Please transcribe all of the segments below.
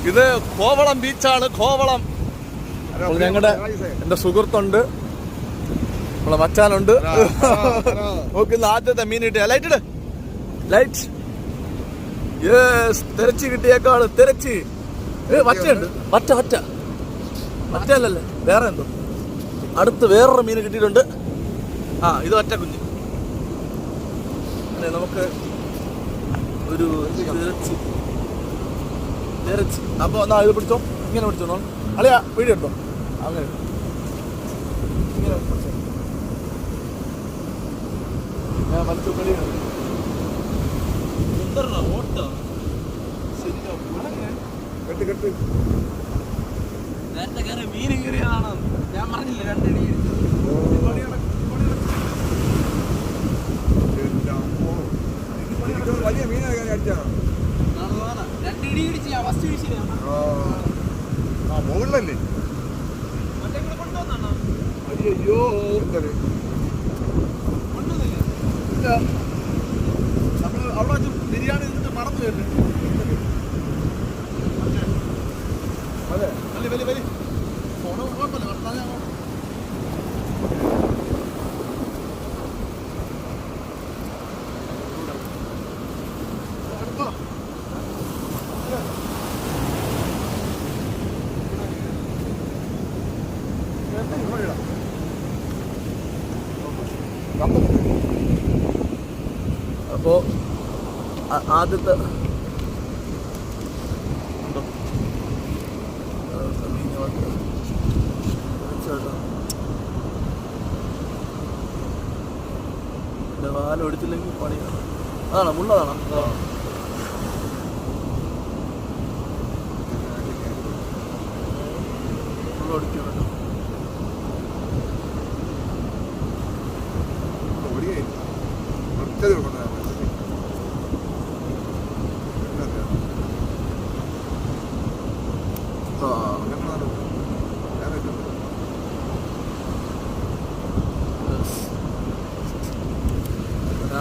ഇത് കോവളം ബീച്ചാണ്. കോവളം ഞങ്ങളുടെ എന്റെ സുഹൃത്തുണ്ട്, നമ്മളെ മച്ചാനുണ്ട്. നോക്കുന്ന ആദ്യത്തെ മീൻ കിട്ടിയ ലൈറ്റ് ലൈറ്റ്. യെസ്, തിരച്ച് കിട്ടിയേക്കാള് തിരച്ച്. വറ്റയുണ്ട്, വറ്റ വറ്റ വറ്റയല്ലല്ലേ, വേറെ എന്തോ. അടുത്ത് വേറൊരു മീൻ കിട്ടിയിട്ടുണ്ട്. ഇത് ഒറ്റ കുഞ്ഞ്. നമുക്ക് ഒരു തിരച്ച്. അപ്പൊ എന്നാ ഇത് പിടിച്ചോ, ഇങ്ങനെ പിടിച്ചോ. അളിയാ വീഡിയോ എടുത്തോ. അങ്ങനെ ഇങ്ങനെ പിടിച്ചോ. ഞാൻ വലിച്ചു ഓട്ടോ കെട്ട് നേരത്തെ കയറി മീൻ കയറിയതാണോ ഞാൻ പറഞ്ഞില്ല. 2 അടി വലിയ മീനാണ് അടിച്ചാണ്. 2 അടി ഇടിച്ച് ഞാൻ ഫസ്റ്റ് വീശില്ല. മുകളിലല്ലേ മറ്റേ കൂടെ കൊണ്ടുവന്നാണോ? അയ്യോ കൊണ്ടുവന്നില്ല. നമ്മൾ അവിടെ വെച്ച് ബിരിയാണി നിന്നിട്ട് മറന്നു വരുന്നുണ്ട്. അതെ വലിയ വലിയ വലിയ ഫോണ് കുഴപ്പമില്ല. വർത്താനം അപ്പോ ആദ്യത്തെ വാലൊടിച്ചില്ലെങ്കിൽ പണിയാണ്. അതാണോ മുള്ളതാണോ? മുള്ളൊടിക്കും.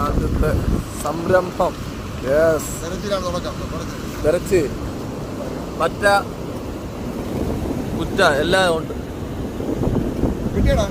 ആദ്യത്തെ സംരംഭം. തിരച്ച് മറ്റ കുറ്റ എല്ലാം ഉണ്ട്. കിട്ടിയടാ.